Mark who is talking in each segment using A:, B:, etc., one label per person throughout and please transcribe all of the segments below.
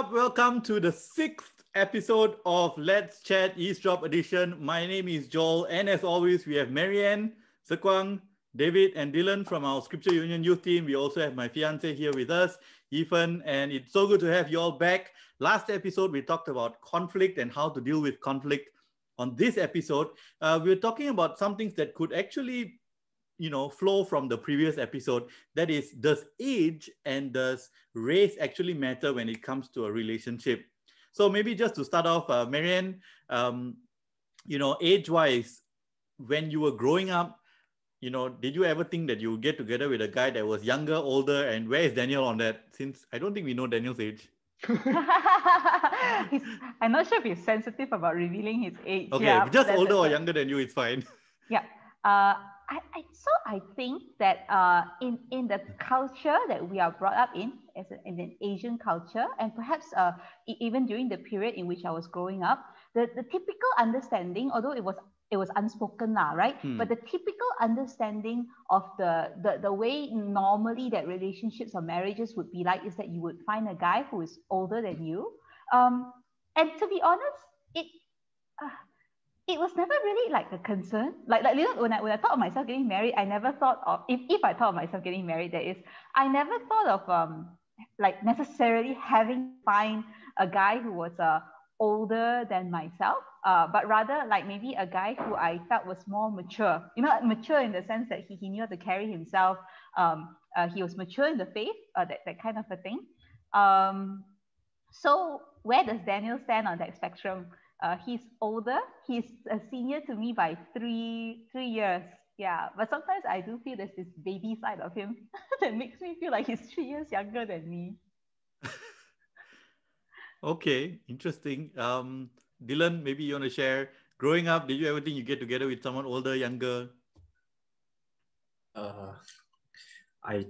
A: up? Welcome to the 6th episode of Let's Chat Eavesdrop Edition. My name is Joel, and as always, we have Marianne, Sekwang, David, and Dylan from our Scripture Union Youth Team. We also have my fiance here with us, Ethan, and it's so good to have you all back. Last episode, we talked about conflict and how to deal with conflict. On this episode, we're talking about some things that could actually flow from the previous episode. That is, does age and does race actually matter when it comes to a relationship? So maybe just to start off, Marianne, age-wise, when you were growing up, did you ever think that you would get together with a guy that was younger, older, and where is Daniel on that? Since I don't think we know Daniel's age.
B: I'm not sure if he's sensitive about revealing his age.
A: Okay, yeah, just older or younger than you, it's fine.
B: Yeah. I think that in the culture that we are brought up in an Asian culture, and perhaps even during the period in which I was growing up, the typical understanding, although it was unspoken now, right? But the typical understanding of the way normally that relationships or marriages would be like is that you would find a guy who is older than you. And to be honest, it was never really like a concern. Like when I thought of myself getting married, I never thought of, if I thought of myself getting married, that is, I never thought of like necessarily having to find a guy who was older than myself, but rather like maybe a guy who I felt was more mature. Mature in the sense that he knew how to carry himself. He was mature in the faith, that kind of a thing. So where does Daniel stand on that spectrum? He's older. He's a senior to me by three years. Yeah, but sometimes I do feel there's this baby side of him that makes me feel like he's 3 years younger than me.
A: Okay, interesting. Dylan, maybe you want to share. Growing up, did you ever think you get together with someone older, younger?
C: I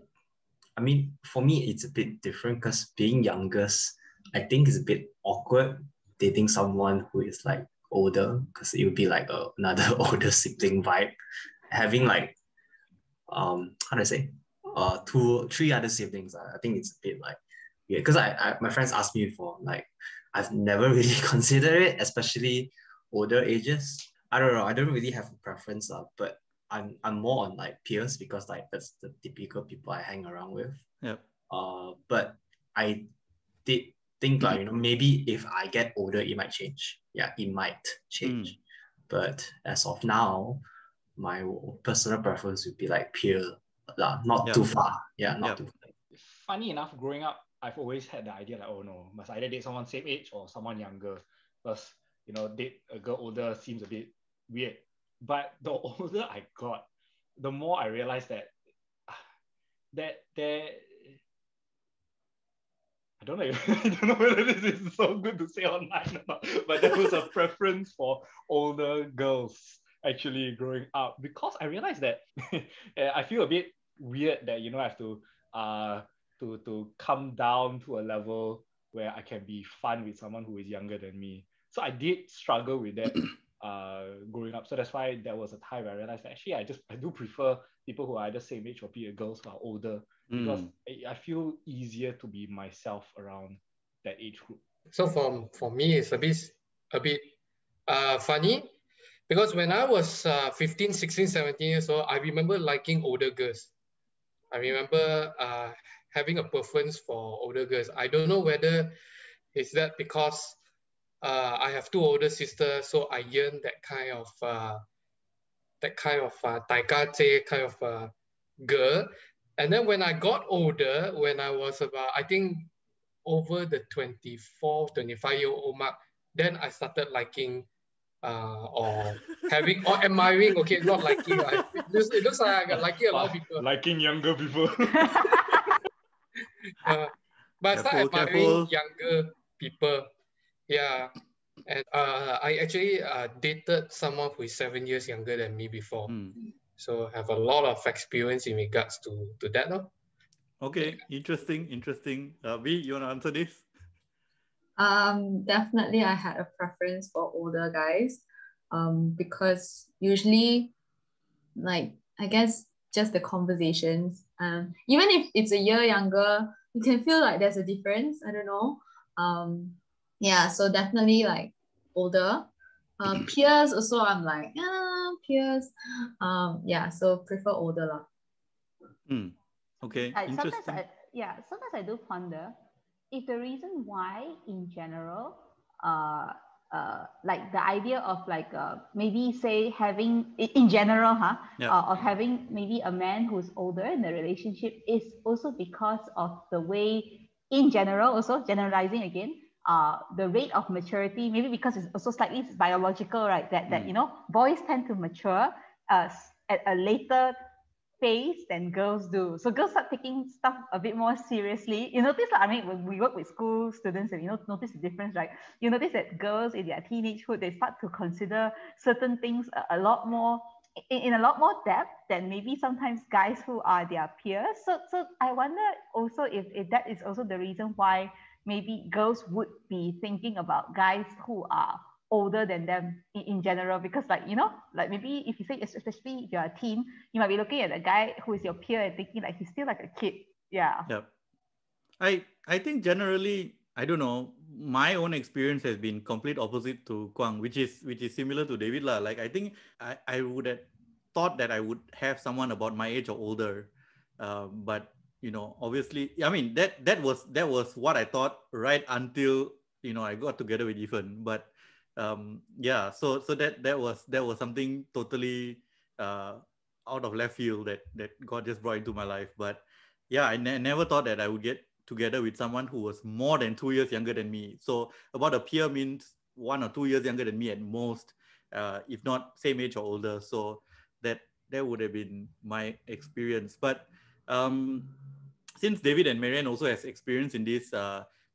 C: mean, for me, it's a bit different because being youngest, I think is a bit awkward dating someone who is like older, because it would be like another older sibling vibe. Having like how do I say 2-3 other siblings, I think it's a bit like weird, because my friends asked me before, like I've never really considered it, especially older ages. I don't know, I don't really have a preference, but I'm more on like peers, because like that's the typical people I hang around with.
A: Yep.
C: But I did think like, maybe if I get older, it might change. Yeah, it might change. But as of now, my personal preference would be like peer, not too far. Yeah, not too far.
D: Funny enough, growing up, I've always had the idea like, oh no, must either date someone same age or someone younger. Because, date a girl older seems a bit weird. But the older I got, the more I realized that there, I don't know whether this is so good to say online or not, but there was a preference for older girls actually growing up, because I realized that I feel a bit weird that I have to come down to a level where I can be fun with someone who is younger than me. So I did struggle with that growing up. So that's why there was a time where I realized that actually I do prefer people who are either same age or girls who are older, because I feel easier to be myself around that age group.
E: So for me, it's a bit funny, because when I was 15, 16, 17 years old, I remember liking older girls. I remember having a preference for older girls. I don't know whether is that because I have 2 older sisters, so I yearn that kind of taikache kind of girl. And then when I got older, when I was about, I think, over the 24, 25-year-old mark, then I started liking or admiring, okay, not liking. It looks like I got liking a lot of people.
D: Liking younger people.
E: But I started admiring younger people. Yeah. And I actually dated someone who is 7 years younger than me before. So I have a lot of experience in regards to that. No?
A: Okay, interesting. V, you want to answer this?
F: Definitely I had a preference for older guys, because usually, like, I guess just the conversations, even if it's a year younger, you can feel like there's a difference. I don't know. Yeah, so definitely like older. Peers also, I'm like, peers. Yeah, so prefer older lah.
A: Okay, interesting.
B: Sometimes I do ponder if the reason why in general, like the idea of like maybe say having in general, of having maybe a man who's older in the relationship is also because of the way in general, also generalizing again, the rate of maturity, maybe because it's also slightly biological, right? That you know, boys tend to mature at a later phase than girls do. So girls start taking stuff a bit more seriously. You notice, like, I mean, when we work with school students, and you know, notice the difference, right? You notice that girls in their teenagehood, they start to consider certain things a lot more in a lot more depth than maybe sometimes guys who are their peers. So I wonder also if that is also the reason why maybe girls would be thinking about guys who are older than them in general, because like, you know, like maybe if you say, especially if you're a teen, you might be looking at a guy who is your peer and thinking like he's still like a kid. Yeah.
A: I think generally, I don't know, my own experience has been complete opposite to Kwang, which is similar to David lah. Like I think I would have thought that I would have someone about my age or older, but you know, obviously, I mean that was what I thought right until, you know, I got together with Ethan. But yeah, so that was something totally out of left field that God just brought into my life. But yeah, I never thought that I would get together with someone who was more than 2 years younger than me. So about a peer means 1 or 2 years younger than me at most, if not same age or older. So that would have been my experience. But since David and Marianne also has experience in this,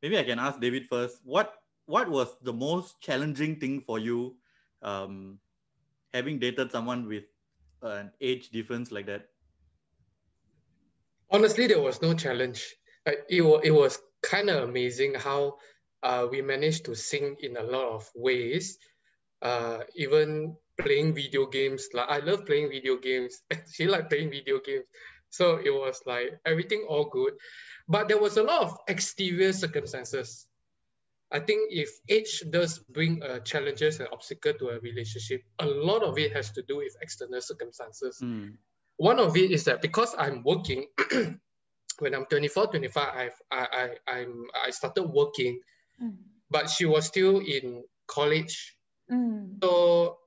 A: maybe I can ask David first. What was the most challenging thing for you, having dated someone with an age difference like that?
E: Honestly, there was no challenge. It was kind of amazing how we managed to sync in a lot of ways. Even playing video games, like I love playing video games. She liked playing video games. So it was like everything all good. But there was a lot of exterior circumstances. I think if age does bring challenges and obstacle to a relationship, a lot of it has to do with external circumstances. One of it is that because I'm working, when I'm 24, 25, I started working, but she was still in college. So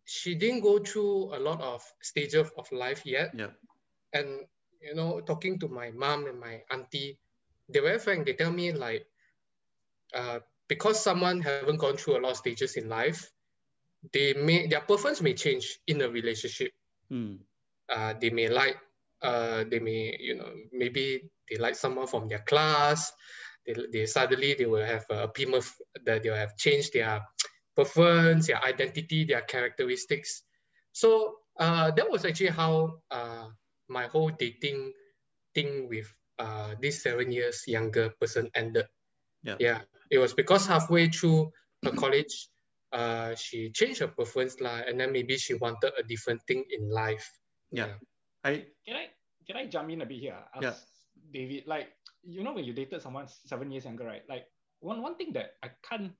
E: she didn't go through a lot of stages of life yet.
A: Yeah.
E: And, you know, talking to my mom and my auntie, they're very frank. They tell me like, because someone haven't gone through a lot of stages in life, their preference may change in a relationship. They may like, maybe they like someone from their class. They suddenly they will have a PMF, that they will have changed their preference, their identity, their characteristics. So that was actually how my whole dating thing with this 7 years younger person ended. Yeah, it was because halfway through her college, she changed her preference and then maybe she wanted a different thing in life.
A: Yeah.
D: Can I jump in a bit here? Ask David, like, you know, when you dated someone 7 years younger, right? Like one thing that I can't,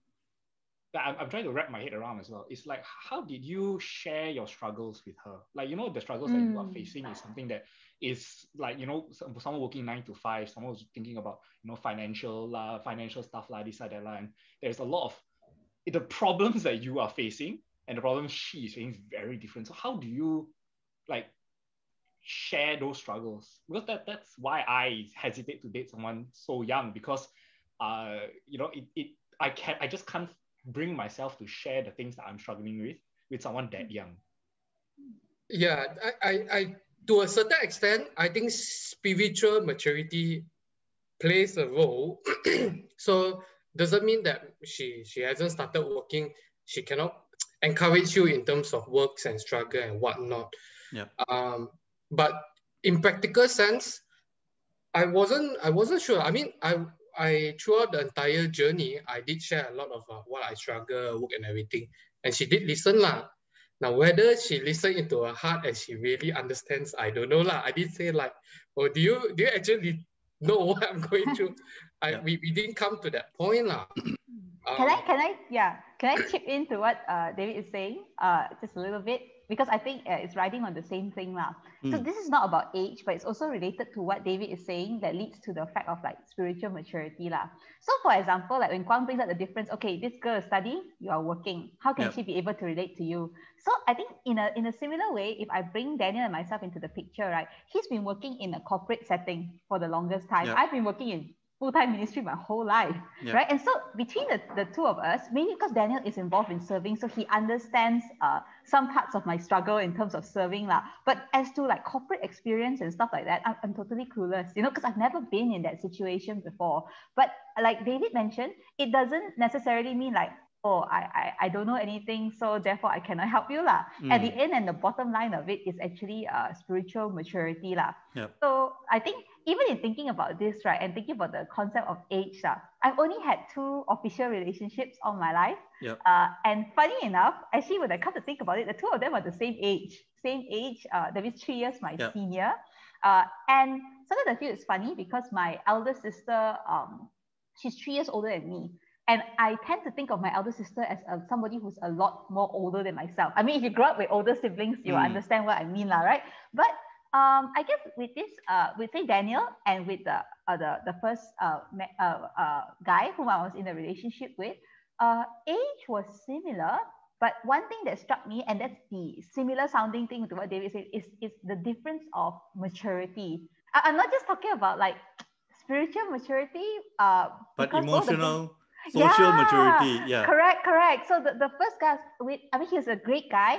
D: that I'm trying to wrap my head around as well, is like, how did you share your struggles with her? Like, you know, the struggles that you are facing is something that is like, you know, someone working 9 to 5, someone was thinking about, you know, financial stuff, this, that, and there's a lot of the problems that you are facing and the problems she is facing is very different. So how do you like share those struggles? Because that's why I hesitate to date someone so young, because you know, I just can't bring myself to share the things that I'm struggling with someone that young.
E: Yeah, I to a certain extent, I think spiritual maturity plays a role. So doesn't mean that she hasn't started working, she cannot encourage you in terms of works and struggle and whatnot.
A: Yeah.
E: But in practical sense, I wasn't sure. I mean, I throughout the entire journey, I did share a lot of what I struggle, work and everything, and she did listen lah. Now, whether she listened into her heart and she really understands, I don't know lah. I did say like, oh, do you actually know what I'm going through.
A: Yeah.
E: We didn't come to that point lah.
B: Can I chip into what David is saying just a little bit, because I think it's riding on the same thing lah. So this is not about age, but it's also related to what David is saying that leads to the fact of like spiritual maturity lah. So for example, like when Kwang brings up the difference, okay, this girl is studying, you are working. How can she be able to relate to you? So I think in a similar way, if I bring Daniel and myself into the picture, right, he's been working in a corporate setting for the longest time. I've been working in full-time ministry my whole life, right? And so between the two of us, maybe because Daniel is involved in serving, so he understands some parts of my struggle in terms of serving lah. But as to like corporate experience and stuff like that, I'm totally clueless, you know, because I've never been in that situation before. But like David mentioned, it doesn't necessarily mean like, oh, I don't know anything, so therefore I cannot help you lah. At the end and the bottom line of it is actually spiritual maturity lah. So I think even in thinking about this, right, and thinking about the concept of age, I've only had 2 official relationships all my life. And funny enough, actually when I come to think about it, the 2 of them are the same age. That means 3 years my senior. And sometimes I feel it's funny because my elder sister, she's 3 years older than me. And I tend to think of my elder sister as somebody who's a lot more older than myself. I mean, if you grow up with older siblings, you understand what I mean, right? But I guess with this, with say Daniel and with the first guy whom I was in a relationship with, age was similar. But one thing that struck me, and that's the similar sounding thing to what David said, is the difference of maturity. I'm not just talking about like spiritual maturity,
A: but emotional. Social maturity,
B: correct. So the first guy, he's a great guy,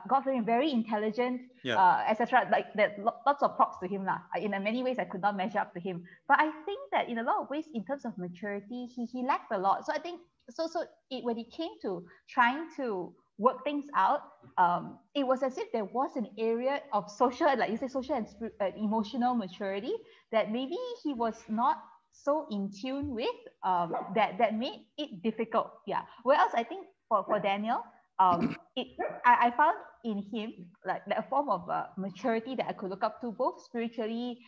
B: God fearing, very intelligent, etc. Like that, lots of props to him lah. In many ways, I could not measure up to him, but I think that in a lot of ways, in terms of maturity, he lacked a lot. So I think when it came to trying to work things out, it was as if there was an area of social, like you say, social and emotional maturity that maybe he was not so in tune with, that made it difficult. Whereas I think for Daniel, I found in him like a form of maturity that I could look up to, both spiritually,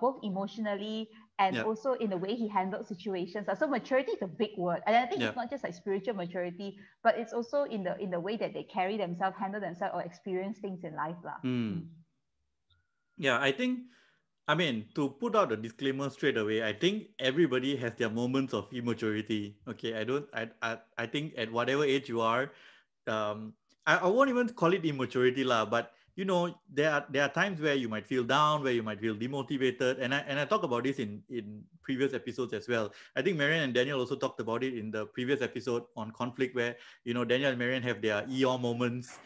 B: both emotionally, and also in the way he handled situations. So maturity is a big word, and I think it's not just like spiritual maturity, but it's also in the way that they carry themselves, handle themselves, or experience things in life lah.
A: Yeah, I mean, to put out a disclaimer straight away, I think everybody has their moments of immaturity. Okay, I think at whatever age you are, I won't even call it immaturity lah, but you know, there are times where you might feel down, where you might feel demotivated, and I talk about this in previous episodes as well. I think Marianne and Daniel also talked about it in the previous episode on conflict, where you know Daniel and Marianne have their Eeyore moments.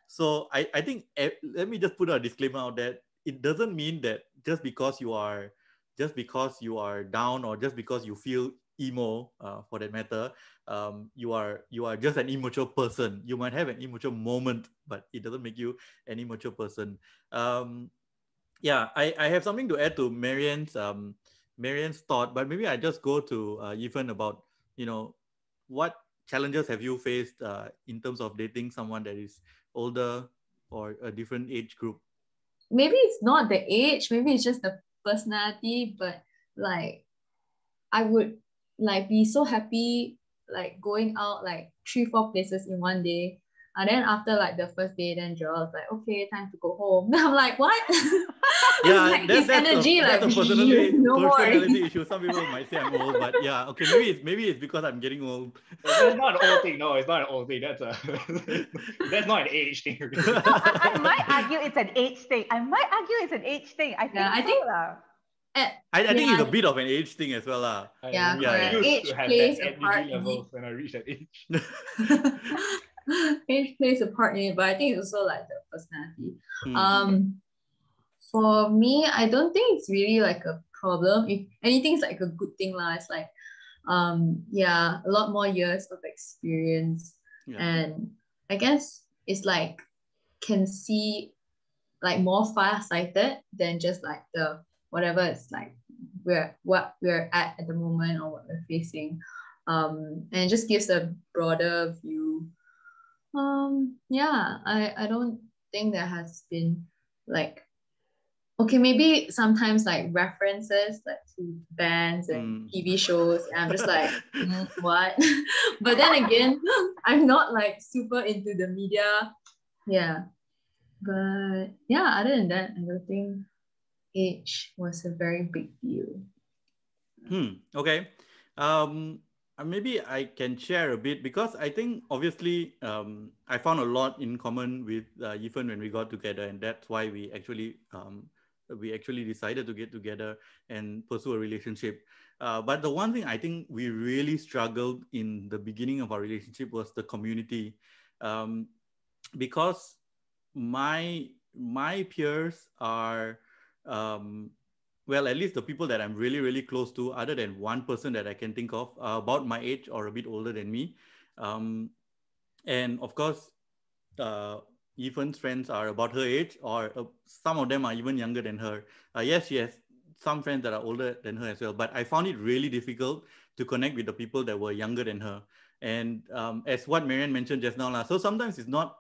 A: So I think let me just put a disclaimer out there. It doesn't mean that just because you are down, or just because you feel emo, for that matter, you are just an immature person. You might have an immature moment, but it doesn't make you an immature person. I have something to add to Marianne's thought, but maybe I just go to Ethan about, you know, what challenges have you faced in terms of dating someone that is older or a different age group?
F: Maybe it's not the age, maybe it's just the personality, but like I would like be so happy like going out like 3-4 places in one day, and then after like the first day, then Joel was like, okay, time to go home. Then I'm like, what?
A: Yeah, that's a personality issue. Some people might say I'm old, but yeah, okay, maybe it's because I'm getting old.
D: That's not an old thing. No, it's not an old thing. That's not an age thing.
B: I might argue it's an age thing. I think
A: think it's a bit of an age thing as well lah.
F: Age plays a part
D: when I reach that age.
F: Age plays a part in it, but I think it's also like the personality. For me, I don't think it's really like a problem. If anything, it's like a good thing lah. It's like a lot more years of experience, and I guess it's like can see like more far-sighted than just like the whatever it's like what we're at the moment or what we're facing, and it just gives a broader view. I don't think there has been like okay, maybe sometimes like references like to bands and TV shows. And I'm just like, what? But then again, I'm not like super into the media. Yeah. But yeah, other than that, I don't think age was a very big deal.
A: Okay. Maybe I can share a bit because I think obviously I found a lot in common with Yifan when we got together, and that's why we actually decided to get together and pursue a relationship. But the one thing I think we really struggled in the beginning of our relationship was the community, because my peers are well, at least the people that I'm really, really close to, other than one person that I can think of, are about my age or a bit older than me. And of course, Even's friends are about her age, or some of them are even younger than her. Yes, she has some friends that are older than her as well, but I found it really difficult to connect with the people that were younger than her. And as what Marianne mentioned just now, so sometimes it's not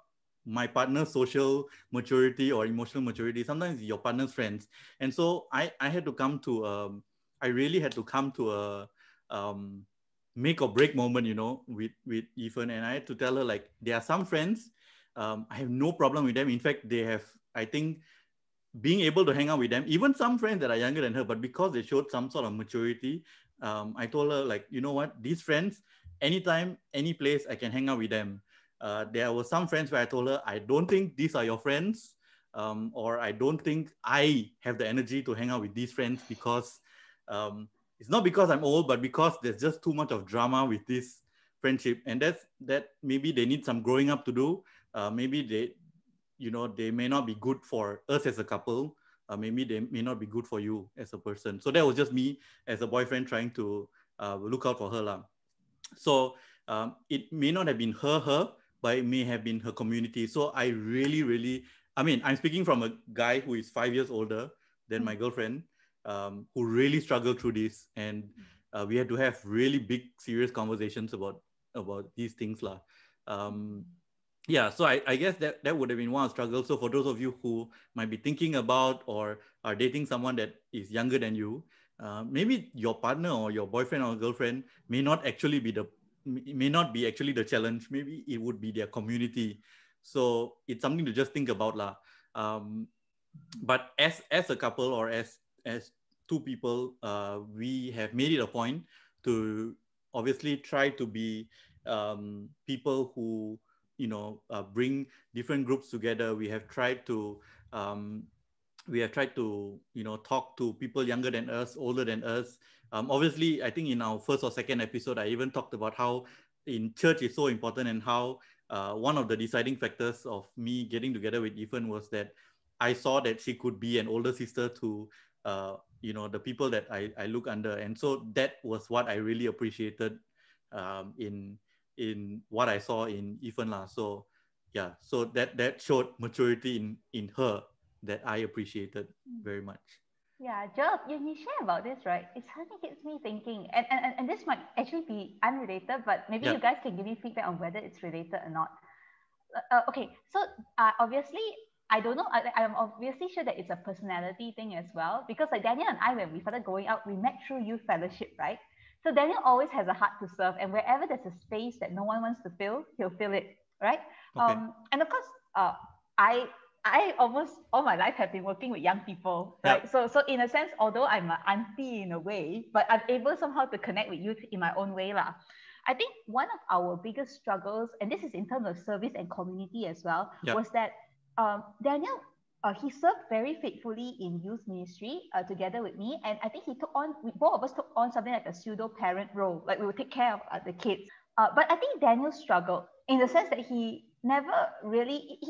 A: my partner's social maturity or emotional maturity. Sometimes it's your partner's friends. And so I had to come to, I really had to come to a make or break moment, with Ethan. And I had to tell her, like, there are some friends, I have no problem with them. In fact, they have, I think, being able to hang out with them, even some friends that are younger than her, but because they showed some sort of maturity, I told her, like, you know what, these friends, anytime, any place, I can hang out with them. There were some friends where I told her, I don't think these are your friends, or I don't think I have the energy to hang out with these friends because it's not because I'm old, but because there's just too much of drama with this friendship. And that maybe they need some growing up to do. Maybe they may not be good for us as a couple. Maybe they may not be good for you as a person. So that was just me as a boyfriend trying to look out for her lah. So it may not have been her, but it may have been her community. So I really, really, I'm speaking from a guy who is 5 years older than my girlfriend, who really struggled through this. And we had to have really big, serious conversations about these things lah. Yeah, so I guess that would have been one struggle. So for those of you who might be thinking about or are dating someone that is younger than you, maybe your partner or your boyfriend or girlfriend may not be actually the challenge. Maybe it would be their community. So it's something to just think about lah. But as a couple, or as two people, we have made it a point to obviously try to be people who bring different groups together. We have tried to talk to people younger than us, older than us. Obviously, I think in our first or second episode, I even talked about how in church is so important, and how one of the deciding factors of me getting together with Ethan was that I saw that she could be an older sister to the people that I look under. And so that was what I really appreciated in what I saw in Ethan lah. So yeah, so that showed maturity in her that I appreciated very much.
B: Yeah, Joel, you share about this, right? It suddenly gets me thinking, and this might actually be unrelated, but maybe you guys can give me feedback on whether it's related or not. Okay, so obviously, I don't know. I'm obviously sure that it's a personality thing as well, because like Daniel and I, when we started going out, we met through youth fellowship, right? So Daniel always has a heart to serve, and wherever there's a space that no one wants to fill, he'll fill it, right?
A: Okay.
B: And of course, I almost all my life have been working with young people, right?
A: Yeah.
B: So in a sense, although I'm an auntie in a way, but I'm able somehow to connect with youth in my own way lah. I think one of our biggest struggles, and this is in terms of service and community as well, was that Daniel, he served very faithfully in youth ministry together with me. And I think both of us took on something like a pseudo parent role, like we would take care of the kids. But I think Daniel struggled in the sense that he never really,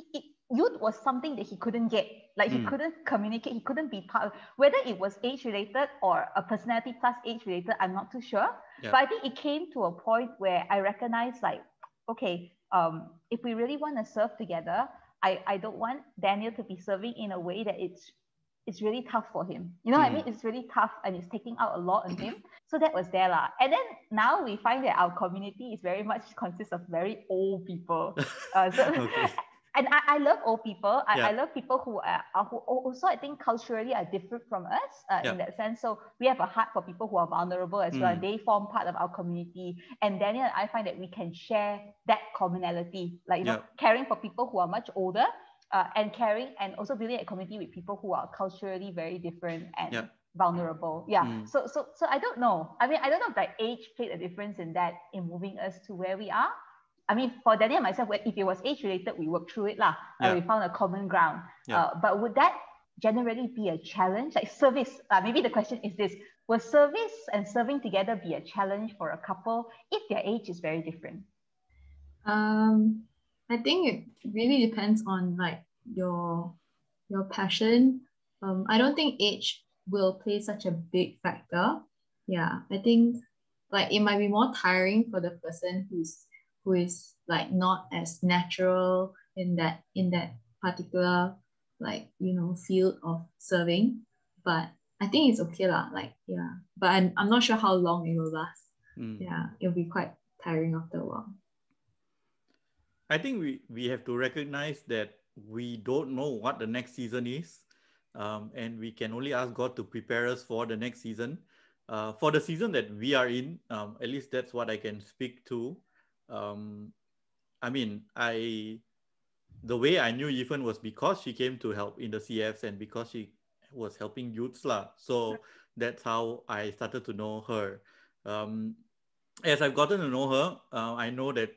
B: youth was something that he couldn't get. Like he couldn't communicate, he couldn't be part of, whether it was age related or a personality plus age related, I'm not too sure. But I think it came to a point where I recognized, like, okay, if we really want to serve together, I don't want Daniel to be serving in a way that it's really tough for him. You know what I mean? It's really tough and it's taking out a lot on him. So that was there lah. And then now we find that our community is very much consists of very old people.
A: Okay.
B: and I love old people.
A: Yeah.
B: I love people who also, I think, culturally are different from us in that sense. So we have a heart for people who are vulnerable as well. They form part of our community. And Daniel and I find that we can share that commonality, like, you know, caring for people who are much older, and caring and also building a community with people who are culturally very different and vulnerable. So I don't know. I mean, I don't know if like age played a difference in that, in moving us to where we are. I mean, for Daniel and myself, if it was age related, we worked through it lah. We found a common ground. But would that generally be a challenge? Like service, maybe the question is this: will service and serving together be a challenge for a couple if their age is very different?
F: I think it really depends on like your passion. I don't think age will play such a big factor. Yeah, I think like it might be more tiring for the person who is like not as natural in that particular, like, you know, field of serving. But I think it's okay lah. Like, yeah. But I'm not sure how long it will last. Yeah, it'll be quite tiring after a while.
A: I think we have to recognize that we don't know what the next season is. And we can only ask God to prepare us for the next season. For the season that we are in, at least that's what I can speak to. I mean, the way I knew Yifan was because she came to help in the CFs and because she was helping youths lah. So that's how I started to know her. As I've gotten to know her, I know that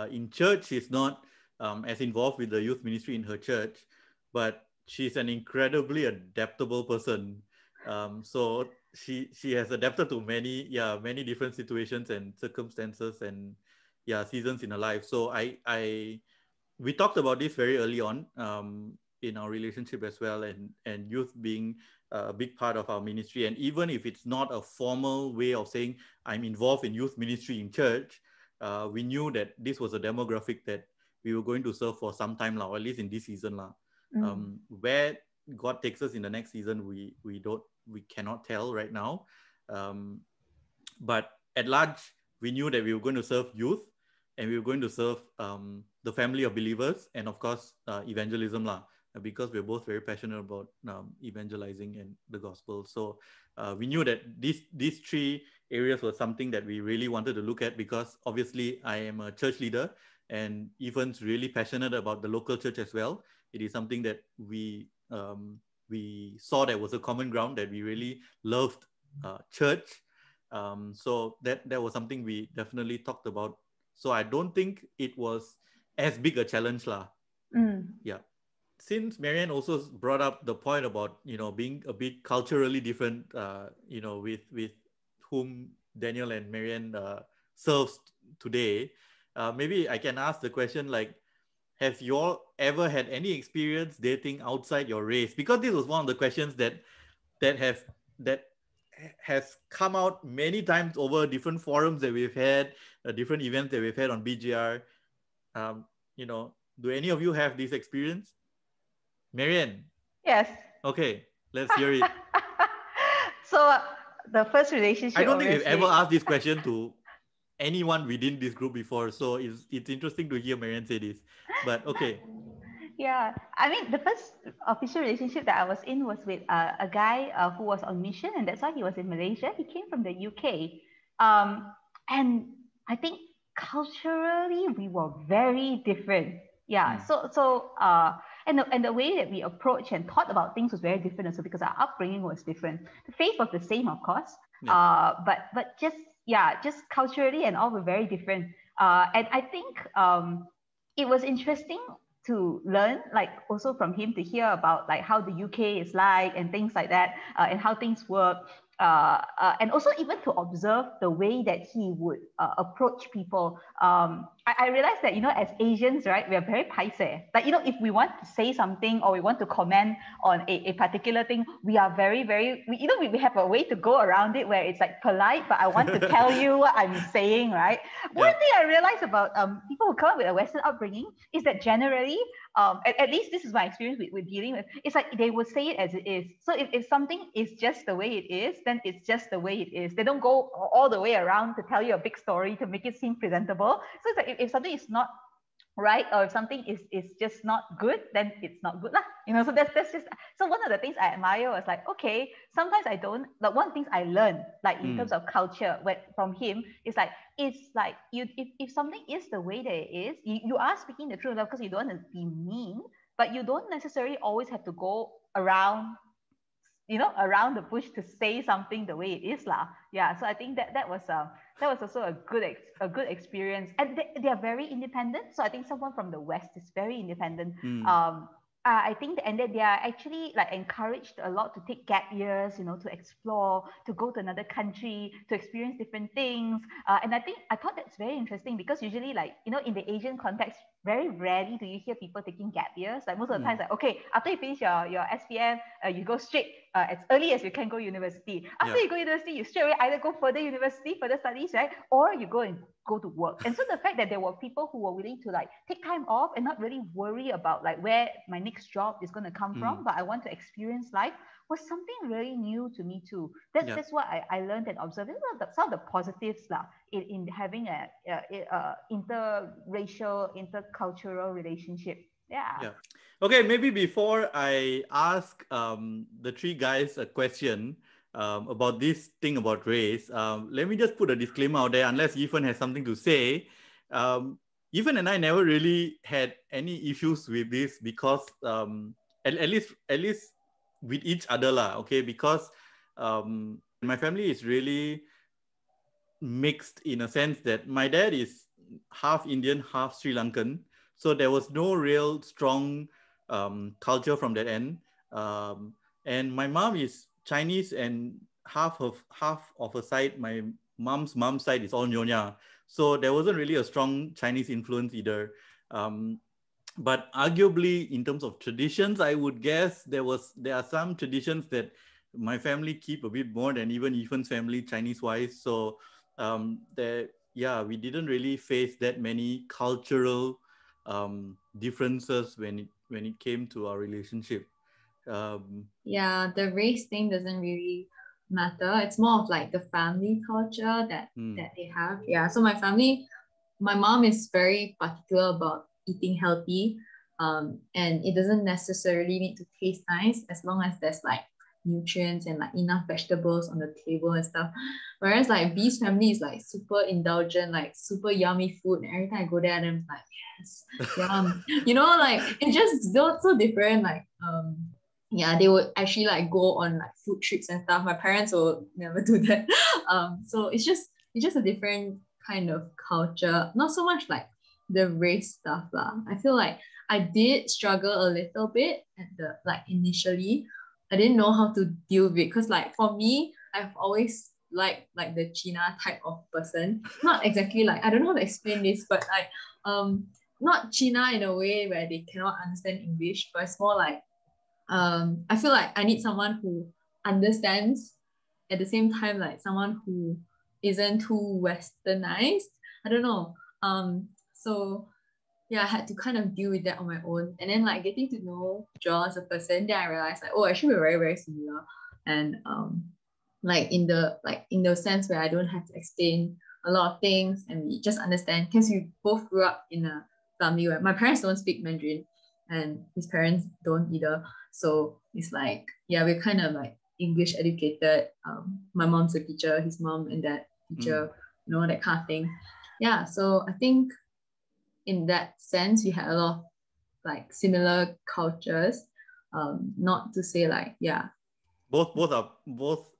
A: in church she's not as involved with the youth ministry in her church, but she's an incredibly adaptable person. So she has adapted to many different situations and circumstances and seasons in her life. So we talked about this very early on in our relationship as well, and youth being a big part of our ministry. And even if it's not a formal way of saying I'm involved in youth ministry in church, we knew that this was a demographic that we were going to serve for some time now, or at least in this season now. Where God takes us in the next season, we cannot tell right now. But at large, we knew that we were going to serve youth, and we were going to serve the family of believers, and of course evangelism lah, because we're both very passionate about evangelizing and the gospel. So we knew that these three areas were something that we really wanted to look at, because obviously I am a church leader and Evan's really passionate about the local church as well. It is something that we saw that was a common ground, that we really loved church. So that was something we definitely talked about. So I don't think it was as big a challenge lah. Yeah. Since Marianne also brought up the point about, you know, being a bit culturally different, you know, with whom Daniel and Marianne serves today, maybe I can ask the question, like, have you all ever had any experience dating outside your race? Because this was one of the questions that has come out many times over different forums that we've had, different events that we've had on BGR. You know, do any of you have this experience? Marianne?
B: Yes.
A: Okay, let's hear it.
B: So the first relationship,
A: I don't think we've ever asked this question to anyone within this group before, so it's interesting to hear Marianne say this, but okay.
B: Yeah, I mean, the first official relationship that I was in was with a guy who was on mission, and that's why he was in Malaysia. He came from the UK, and I think culturally we were very different. Yeah, and the way that we approached and thought about things was very different also, because our upbringing was different. The faith was the same, of course, but just culturally and all were very different. And I think it was interesting to learn, like also from him, to hear about like how the UK is like and things like that, and how things work. And also even to observe the way that he would approach people. I realized that, you know, as Asians, right, we are very paise. Like, you know, if we want to say something or we want to comment on a particular thing, we are very, we have a way to go around it where it's like polite, but I want to tell you what I'm saying, right? One thing I realized about people who come up with a Western upbringing is that generally, at least this is my experience with dealing with, it's like they will say it as it is. So if something is just the way it is, then it's just the way it is. They don't go all the way around to tell you a big story to make it seem presentable. So it's like if something is not right? Or if something is just not good, then it's not good lah. So that's just, so one of the things I admire was like, okay, sometimes I don't, like one of the things I learned, like in terms of culture from him, is like, it's like if something is the way that it is, you are speaking the truth because you don't want to be mean, but you don't necessarily always have to go around the bush to say something the way it is lah. Yeah, so I think that was also a good experience, and they are very independent. So I think someone from the West is very independent. I think and that they are actually like encouraged a lot to take gap years, to explore, to go to another country, to experience different things. And I thought that's very interesting because usually, like, in the Asian context, very rarely do you hear people taking gap years. Like most of the time, like, okay, after you finish your SPM, you go straight as early as you can go university. After you go university, you straight away either go further university, further studies, right? Or you go to work. And so the fact that there were people who were willing to like take time off and not really worry about like where my next job is going to come from, but I want to experience life, was something really new to me too. That's what I learned and observed. Some of the positives lah in having a interracial, intercultural relationship. Yeah.
A: Okay, maybe before I ask the three guys a question about this thing about race, let me just put a disclaimer out there, unless Ethan has something to say. Ethan and I never really had any issues with this because at least with each other lah, okay, because my family is really mixed in a sense that my dad is half Indian, half Sri Lankan. So there was no real strong culture from that end. And my mom is Chinese, and half of her side, my mom's side is all Nyonya. So there wasn't really a strong Chinese influence either. But arguably, in terms of traditions, I would guess there are some traditions that my family keep a bit more than even Ethan's family, Chinese-wise. So we didn't really face that many cultural differences when it came to our relationship.
F: The race thing doesn't really matter. It's more of like the family culture that they have. Yeah, so my family, my mom is very particular about eating healthy, and it doesn't necessarily need to taste nice as long as there's like nutrients and like enough vegetables on the table and stuff. Whereas like B's family is like super indulgent, like super yummy food, and every time I go there, I'm like, yes, yum. Like it's just so different. Like they would actually like go on like food trips and stuff. My parents will never do that. So it's just a different kind of culture. Not so much like the race stuff lah. I feel like I did struggle a little bit at the initially. I didn't know how to deal with it because like for me, I've always liked like the China type of person. Not exactly like, I don't know how to explain this, but like not China in a way where they cannot understand English, but it's more like I feel like I need someone who understands at the same time, like someone who isn't too westernized. I don't know. So I had to kind of deal with that on my own. And then like getting to know Joel as a person, then I realized like, oh, actually we're very, very similar. And in the sense where I don't have to explain a lot of things and we just understand, because we both grew up in a family where my parents don't speak Mandarin and his parents don't either. So it's like, we're kind of like English educated. My mom's a teacher, his mom and dad teacher, that kind of thing. Yeah, so I think in that sense, we had a lot of like similar cultures. Not to say like,
A: both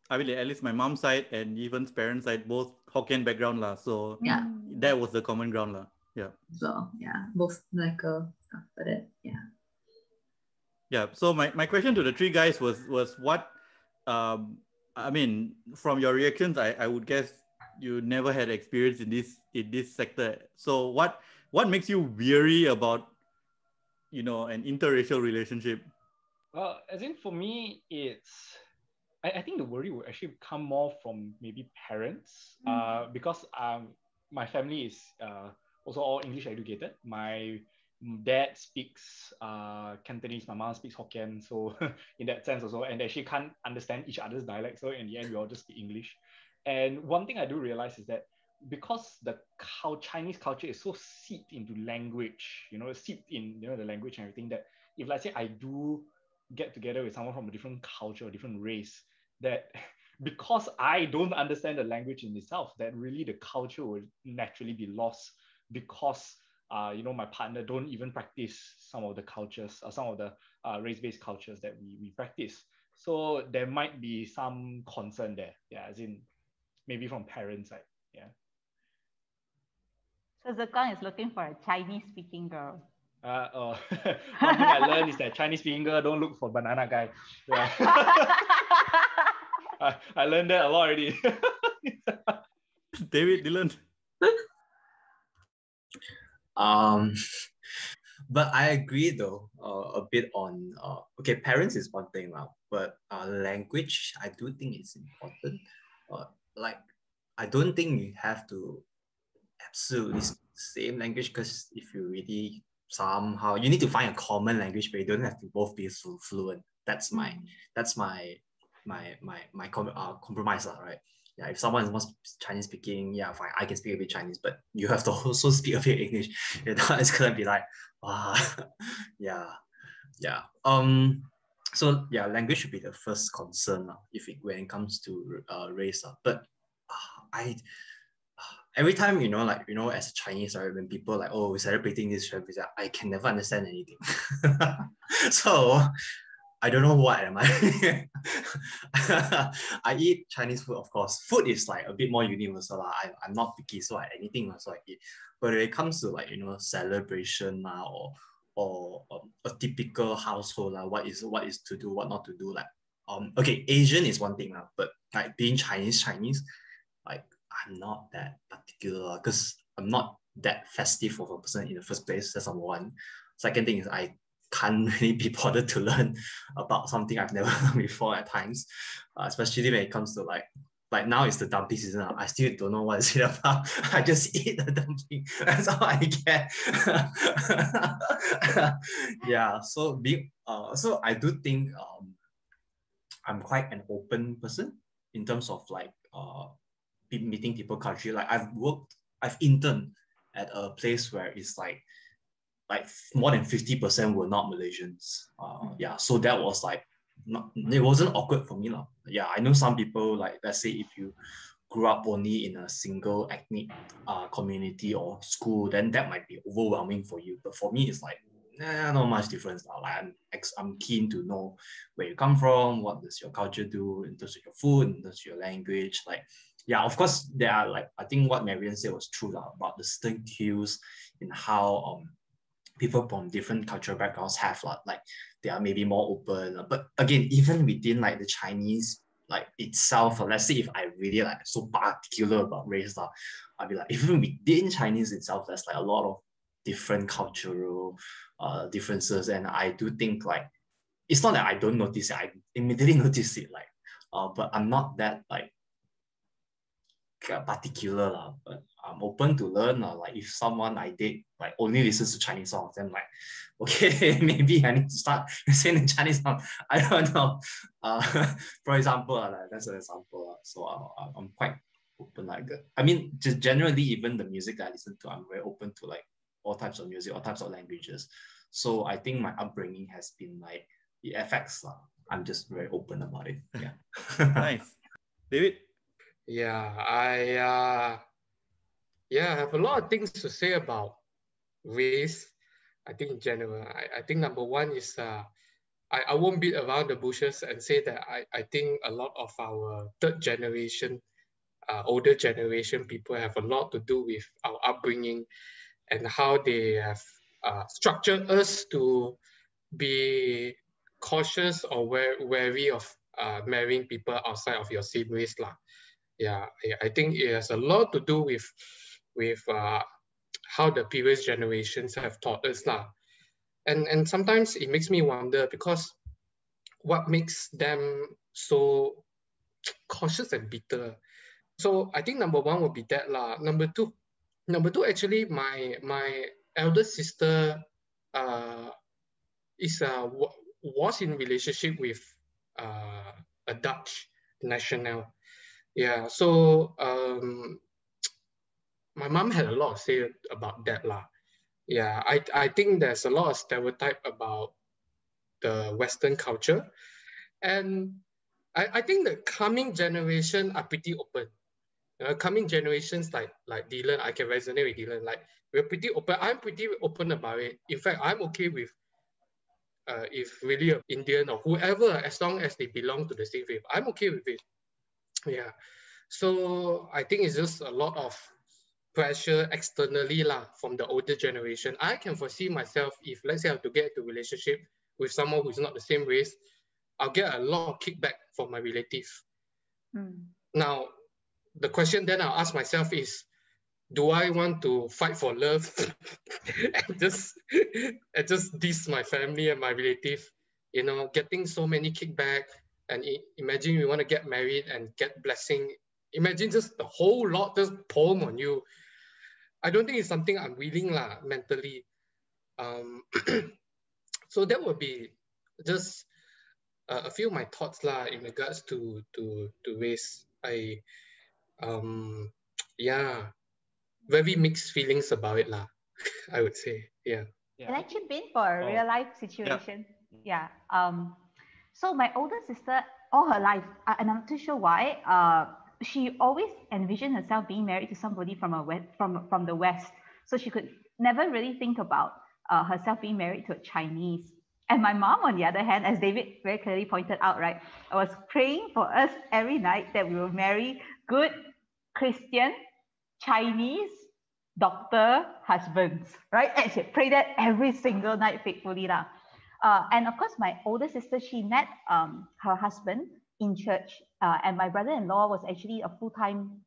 A: I mean, at least my mom's side and Evan's parents' side, both Hokkien background lah. So that was the common ground lah. Yeah.
F: So both like stuff for that.
A: Yeah. So my question to the three guys was what I mean, from your reactions, I would guess you never had experience in this sector. So what makes you weary about an interracial relationship?
D: Well, as in for me, I think the worry will actually come more from maybe parents, because my family is also all English educated. My dad speaks Cantonese, my mom speaks Hokkien, so in that sense also, and they actually can't understand each other's dialect. So in the end, we all just speak English. And one thing I do realize is that because the Chinese culture is so seeped into language, seeped in the language and everything, that if let's say I do get together with someone from a different culture, a different race, that because I don't understand the language in itself, that really the culture would naturally be lost, because my partner don't even practice some of the cultures, or some of the race-based cultures that we practice. So there might be some concern there, as in maybe from parents' side,
B: So Zekang is looking for a Chinese-speaking girl.
D: One thing I learned is that Chinese-speaking girl don't look for banana guy. Yeah. I learned that a lot already.
A: David, Dylan.
C: But I agree though a bit on okay, parents is one thing now, but language I do think is important. Like I don't think you have to absolutely same language, because if you really somehow you need to find a common language, but you don't have to both be fluent. That's my compromise, right? Yeah, if someone wants Chinese speaking, yeah, fine, I can speak a bit Chinese, but you have to also speak a bit English. It's gonna be like, yeah. So yeah, language should be the first concern when it comes to race. But I every time as a Chinese, right, when people like, oh, we're celebrating this, I can never understand anything. So I don't know what am I. I eat Chinese food, of course. Food is like a bit more universal. I'm not picky, so anything also I eat. But when it comes to celebration or a typical household, what is to do, what not to do, okay, Asian is one thing, but like being Chinese, like I'm not that particular, because I'm not that festive of a person in the first place. That's number one. Second thing is I can't really be bothered to learn about something I've never learned before at times, especially when it comes to like now it's the dumpling season. I still don't know what it's about. I just eat the dumpling. That's all I get. Yeah. So so I do think I'm quite an open person in terms of meeting people culturally. Like I've interned at a place where it's like more than 50% were not Malaysians. Yeah, so that was it wasn't awkward for me. Yeah, I know some people, like, let's say if you grew up only in a single ethnic community or school, then that might be overwhelming for you. But for me, it's like, not much difference. Like I'm keen to know where you come from, what does your culture do in terms of your food, in terms of your language. Like, yeah, of course, there are I think what Marianne said was true about the certain cues in how people from different cultural backgrounds have they are maybe more open. But again, even within the Chinese itself, let's say if I really so particular about race, I'll be even within Chinese itself, there's a lot of different cultural differences. And I do think it's not that I don't notice it, I immediately notice it, but I'm not that particular, but I'm open to learn. If someone I date only listens to Chinese songs, then okay, maybe I need to start listening to Chinese songs. I don't know. For example, that's an example. So I'm quite open. I mean, just generally, even the music that I listen to, I'm very open to all types of music, all types of languages. So I think my upbringing has been it affects. I'm just very open about it. Yeah.
A: Nice, David.
E: Yeah, I have a lot of things to say about race. I think in general, I think number one is I won't beat around the bushes and say that I think a lot of our third generation, older generation people have a lot to do with our upbringing and how they have structured us to be cautious or wary of marrying people outside of your same race. Yeah, I think it has a lot to do with how the previous generations have taught us. And sometimes it makes me wonder, because what makes them so cautious and bitter? So I think number one would be that. Number two, actually, my elder sister was in relationship with a Dutch national. Yeah, so my mom had a lot to say about that lah. Yeah, I think there's a lot of stereotype about the Western culture, and I think the coming generation are pretty open. Coming generations like Dylan, I can resonate with Dylan. Like we're pretty open. I'm pretty open about it. In fact, I'm okay with if really an Indian or whoever, as long as they belong to the same faith, I'm okay with it. Yeah. So I think it's just a lot of pressure externally lah from the older generation. I can foresee myself if let's say I have to get into a relationship with someone who's not the same race, I'll get a lot of kickback from my relative. Now, the question then I'll ask myself is, do I want to fight for love and just diss my family and my relative, you know, getting so many kickback, and imagine you want to get married and get blessing. Imagine just the whole lot just palm on you. I don't think it's something I'm willing lah mentally. So that would be just a few of my thoughts lah in regards to race. Yeah, very mixed feelings about it lah. I would say, yeah.
B: Can I chip in for a real life situation? Yeah. So my older sister, all her life, and I'm not too sure why, she always envisioned herself being married to somebody from the West. So she could never really think about herself being married to a Chinese. And my mom, on the other hand, as David very clearly pointed out, right, I was praying for us every night that we will marry good Christian, Chinese, doctor husbands, right? And she prayed that every single night faithfully. And of course, my older sister, she met her husband in church. And my brother-in-law was actually a full-time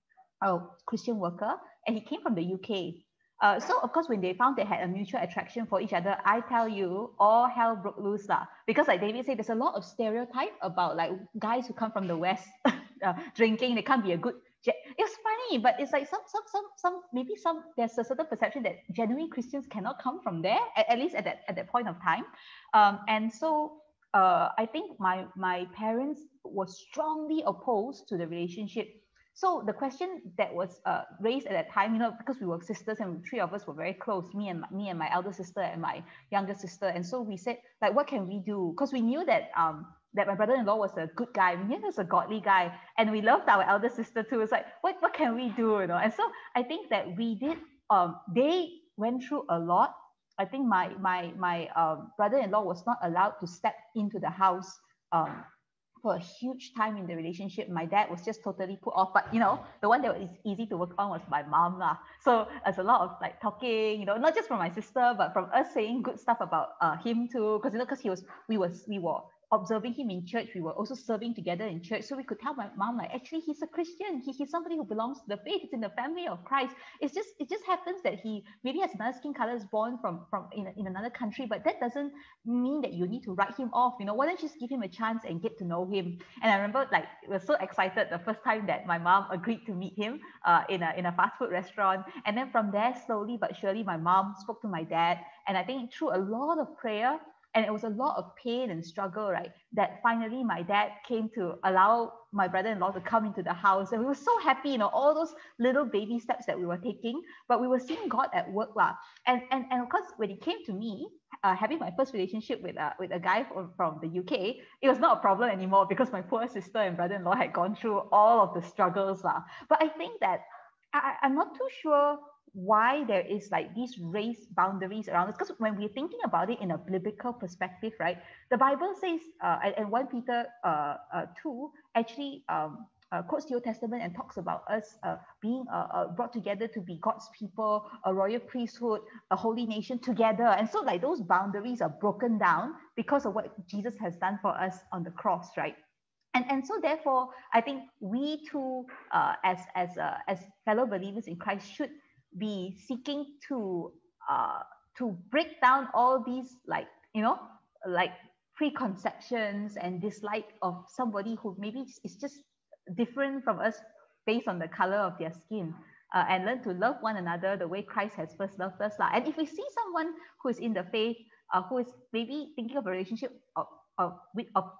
B: Christian worker, and he came from the UK. So of course, when they found they had a mutual attraction for each other, I tell you, all hell broke loose lah. Because like David said, there's a lot of stereotype about like guys who come from the West drinking. They can't be a good. It's funny, but it's like there's a certain perception that genuine Christians cannot come from there, at least at that point of time. And so I think my parents were strongly opposed to the relationship. So the question that was raised at that time, you know, because we were sisters and three of us were very close, me and my elder sister and my younger sister, and so we said, like, what can we do? Because we knew that that my brother-in-law was a good guy, we knew he was a godly guy, and we loved our elder sister too. It's like, what can we do, you know? And so I think that we did. They went through a lot. I think my brother-in-law was not allowed to step into the house for a huge time in the relationship. My dad was just totally put off, but you know, the one that was easy to work on was my mom lah. So there's a lot of like talking, you know, not just from my sister, but from us saying good stuff about him too, because you know, because we were observing him in church. We were also serving together in church, so we could tell my mom, like, actually he's a Christian, he's somebody who belongs to the faith, it's in the family of Christ. It just happens that he maybe has another skin color, is born from in another country, but that doesn't mean that you need to write him off. You know, why don't you just give him a chance and get to know him? And I remember, like, we were so excited the first time that my mom agreed to meet him in a fast food restaurant. And then from there, slowly but surely, my mom spoke to my dad, and I think through a lot of prayer, and it was a lot of pain and struggle, right, that finally my dad came to allow my brother-in-law to come into the house. And we were so happy, you know, all those little baby steps that we were taking, but we were seeing God at work lah. And of course, when it came to me, having my first relationship with a guy from the UK, it was not a problem anymore, because my poor sister and brother-in-law had gone through all of the struggles lah. But I think that I'm not too sure why there is like these race boundaries around us, because when we're thinking about it in a biblical perspective, right, the Bible says and 1 Peter 2 actually quotes the Old Testament and talks about us being brought together to be God's people, a royal priesthood, a holy nation together. And so like those boundaries are broken down because of what Jesus has done for us on the cross, right? And so therefore, I think we too, as fellow believers in Christ, should be seeking to break down all these, like, you know, like preconceptions and dislike of somebody who maybe is just different from us based on the color of their skin, and learn to love one another the way Christ has first loved us lah. And if we see someone who is in the faith, who is maybe thinking of a relationship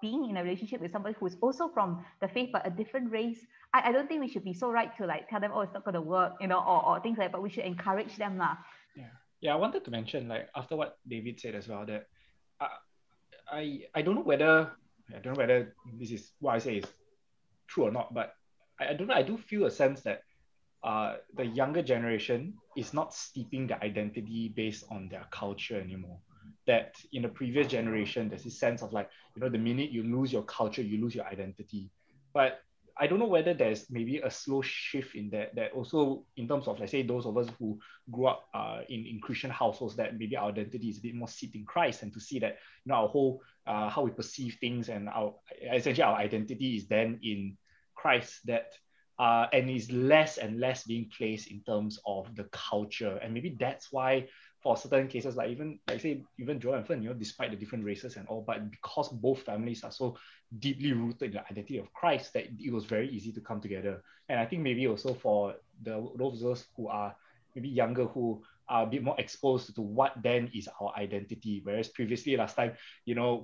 B: being in a relationship with somebody who is also from the faith but a different race, I don't think we should be so right to like tell them, oh, it's not going to work, or things like that, but we should encourage them lah.
D: Yeah, I wanted to mention, like, after what David said as well, that I don't know whether this is what I say is true or not, but I don't know. I do feel a sense that the younger generation is not steeping their identity based on their culture anymore. That in the previous generation, there's this sense of like, the minute you lose your culture, you lose your identity. But I don't know whether there's maybe a slow shift in that also in terms of, let's say, those of us who grew up in Christian households, that maybe our identity is a bit more seated in Christ, and to see that, our whole, how we perceive things and essentially our identity is then in Christ, that and is less and less being placed in terms of the culture. And maybe that's why for certain cases, like even Joel and Fern, despite the different races and all, but because both families are so deeply rooted in the identity of Christ, that it was very easy to come together. And I think maybe also for those who are maybe younger, who are a bit more exposed to what then is our identity. Whereas previously, last time,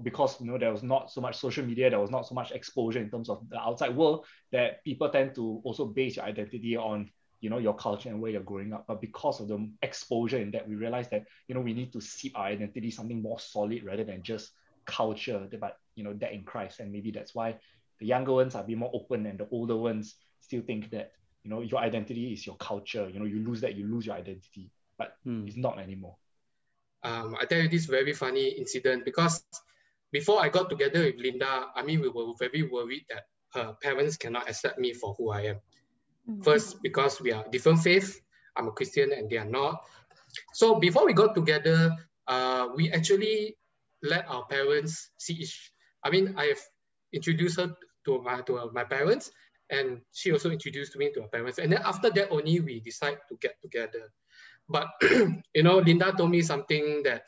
D: because there was not so much social media, there was not so much exposure in terms of the outside world, that people tend to also base your identity on your culture and where you're growing up. But because of the exposure in that, we realize that we need to seek our identity something more solid rather than just culture, but that in Christ. And maybe that's why the younger ones are a bit more open, and the older ones still think that your identity is your culture. You lose that, you lose your identity. But it's not anymore.
E: I tell you this very funny incident, because before I got together with Linda, we were very worried that her parents cannot accept me for who I am. First, because we are different faith. I'm a Christian and they are not. So before we got together, we actually let our parents see I have introduced her to my parents, and she also introduced me to her parents. And then after that only we decide to get together. But Linda told me something that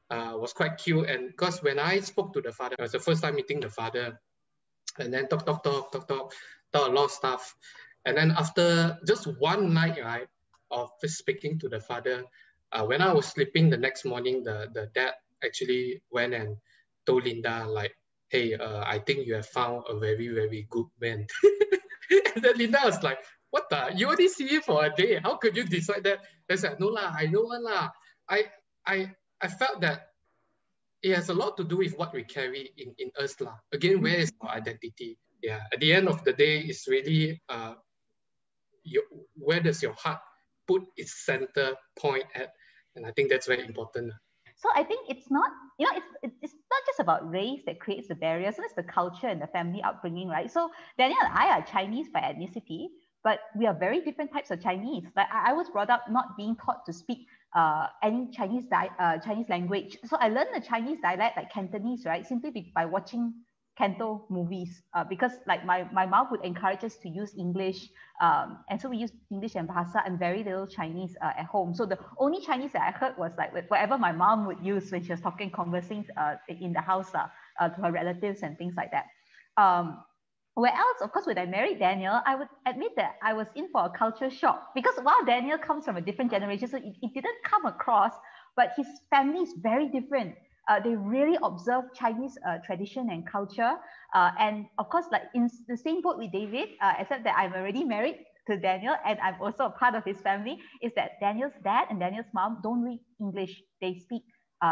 E: was quite cute. And because when I spoke to the father, it was the first time meeting the father, and then talk a lot of stuff. And then after just one night, right, of just speaking to the father, when I was sleeping the next morning, the dad actually went and told Linda, like, hey, I think you have found a very, very good man. And then Linda was like, what the? You only see him for a day. How could you decide that? I said, no lah, I know one lah. I felt that it has a lot to do with what we carry in us lah. Again, where is our identity? Yeah, at the end of the day, it's really where does your heart put its center point at? And I think that's very important.
B: So I think it's not, it's not just about race that creates the barrier. So it's the culture and the family upbringing, right? So Daniel and I are Chinese by ethnicity, but we are very different types of Chinese. Like I was brought up not being taught to speak any Chinese language. So I learned the Chinese dialect, like Cantonese, right? Simply by watching Canto movies, because like my mom would encourage us to use English, and so we use English and Bahasa and very little Chinese at home. So the only Chinese that I heard was like whatever my mom would use when she was conversing in the house to her relatives and things like that. Where else, of course, when I married Daniel, I would admit that I was in for a culture shock, because while Daniel comes from a different generation, so it didn't come across, but his family is very different. They really observe Chinese tradition and culture. And of course, like in the same boat with David, except that I'm already married to Daniel and I'm also a part of his family, is that Daniel's dad and Daniel's mom don't read English. They speak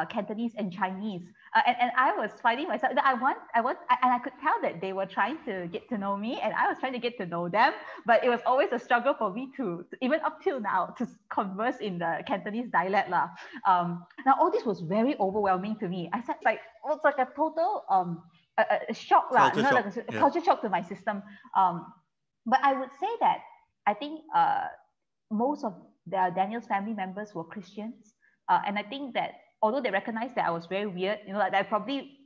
B: Cantonese and Chinese. And I was finding myself that I could tell that they were trying to get to know me and I was trying to get to know them. But it was always a struggle for me to even up till now, to converse in the Cantonese dialect lah. Now, all this was very overwhelming to me. I said, like, it's like a total a shock lah, culture shock to my system. But I would say that I think most of Daniel's family members were Christians. And I think that although they recognized that I was very weird, like I probably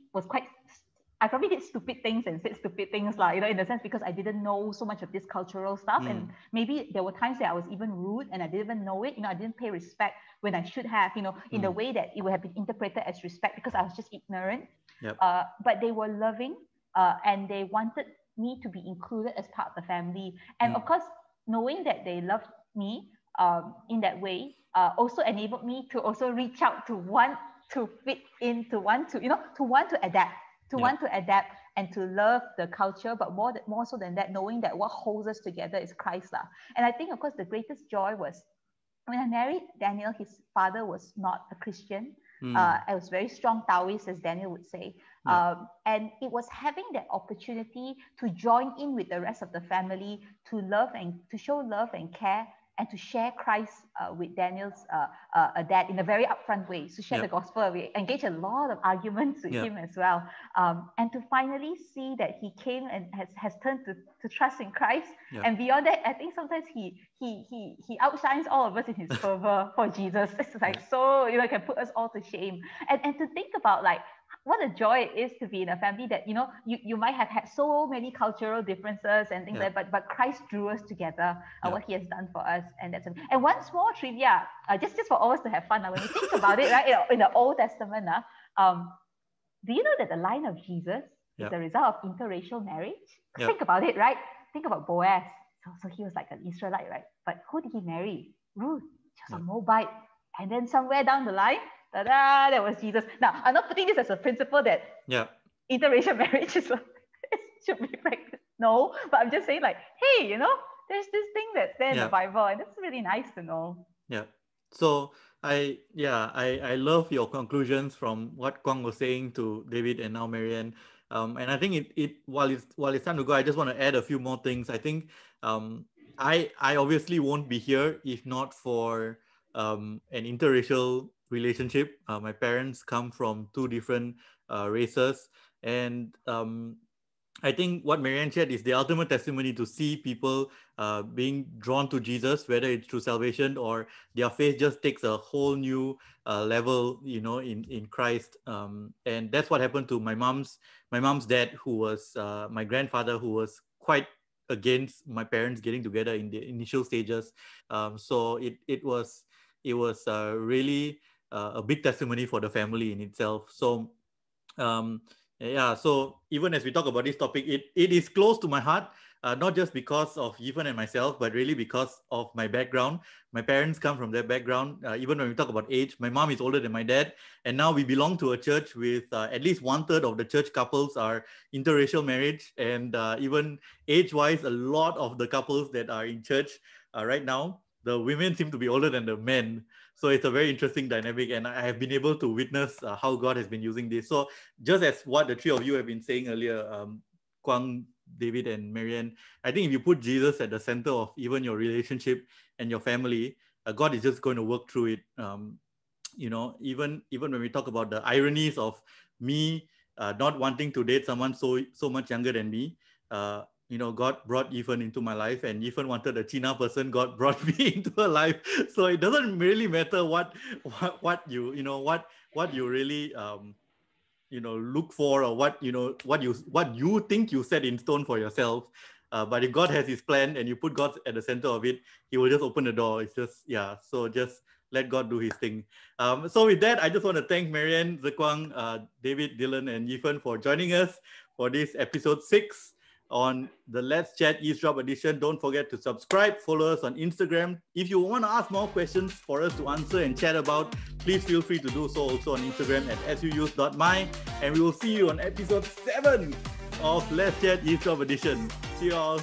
B: did stupid things and said stupid things, like, in the sense because I didn't know so much of this cultural stuff. And maybe there were times that I was even rude and I didn't even know it. I didn't pay respect when I should have, in the way that it would have been interpreted as respect because I was just ignorant.
A: Yep.
B: But they were loving and they wanted me to be included as part of the family. And of course, knowing that they loved me in that way, also enabled me to also reach out to want to fit in, to want to adapt. to want to adapt and to love the culture, but more so than that, knowing that what holds us together is Christ. And I think, of course, the greatest joy was when I married Daniel. His father was not a Christian. I was very strong Taoist, as Daniel would say. And it was having that opportunity to join in with the rest of the family, to love and to show love and care, and to share Christ with Daniel's dad in a very upfront way, to share the gospel. We engaged a lot of arguments with him as well. And to finally see that he came and has turned to trust in Christ. And beyond that, I think sometimes he outshines all of us in his fervor for Jesus. It's like, so, you know, it can put us all to shame. And to think about, like, what a joy it is to be in a family that, you know, you might have had so many cultural differences and things like that, but Christ drew us together, what he has done for us. And that's and one small trivia, just for all of us to have fun. When you think about it, right, in the Old Testament, do you know that the line of Jesus is the result of interracial marriage? Think about it, right? Think about Boaz. So he was like an Israelite, right? But who did he marry? Ruth. She was a Moabite. And then somewhere down the line, ta-da, that was Jesus. Now, I'm not putting this as a principle that interracial marriage should be practiced. No, but I'm just saying, like, hey, you know, there's this thing that's there in the Bible, and it's really nice to know.
A: Yeah. So I love your conclusions from what Kwang was saying to David and now Marianne. And I think while it's time to go, I just want to add a few more things. I think I obviously won't be here if not for an interracial relationship. My parents come from two different races, and I think what Marianne shared is the ultimate testimony to see people being drawn to Jesus, whether it's through salvation or their faith just takes a whole new level, you know, in Christ. And that's what happened to my mom's dad, who was my grandfather, who was quite against my parents getting together in the initial stages. So it was really a big testimony for the family in itself. So so even as we talk about this topic, it is close to my heart, not just because of Yifan and myself, but really because of my background. My parents come from that background. Even when we talk about age, my mom is older than my dad, and now we belong to a church with at least 1/3 of the church couples are interracial marriage, and even age-wise, a lot of the couples that are in church right now, the women seem to be older than the men. So it's a very interesting dynamic, and I have been able to witness how God has been using this. So just as what the three of you have been saying earlier, Kwang, David, and Marianne, I think if you put Jesus at the center of even your relationship and your family, God is just going to work through it. You know, even when we talk about the ironies of me not wanting to date someone so much younger than me, you know, God brought Yifan into my life, and Yifan wanted a China person. God brought me into her life. So it doesn't really matter what you really you know, look for, or what you think you set in stone for yourself. But if God has his plan and you put God at the center of it, he will just open the door. It's just, so just let God do his thing. So with that, I just want to thank Marianne, Zekwang, David, Dylan, and Yifan for joining us for this episode 6 on the Let's Chat Eavesdrop Edition. Don't forget to subscribe, follow us on Instagram. If you want to ask more questions for us to answer and chat about, please feel free to do so also on Instagram at suuse.my. And we will see you on episode 7 of Let's Chat Eavesdrop Edition. See you all.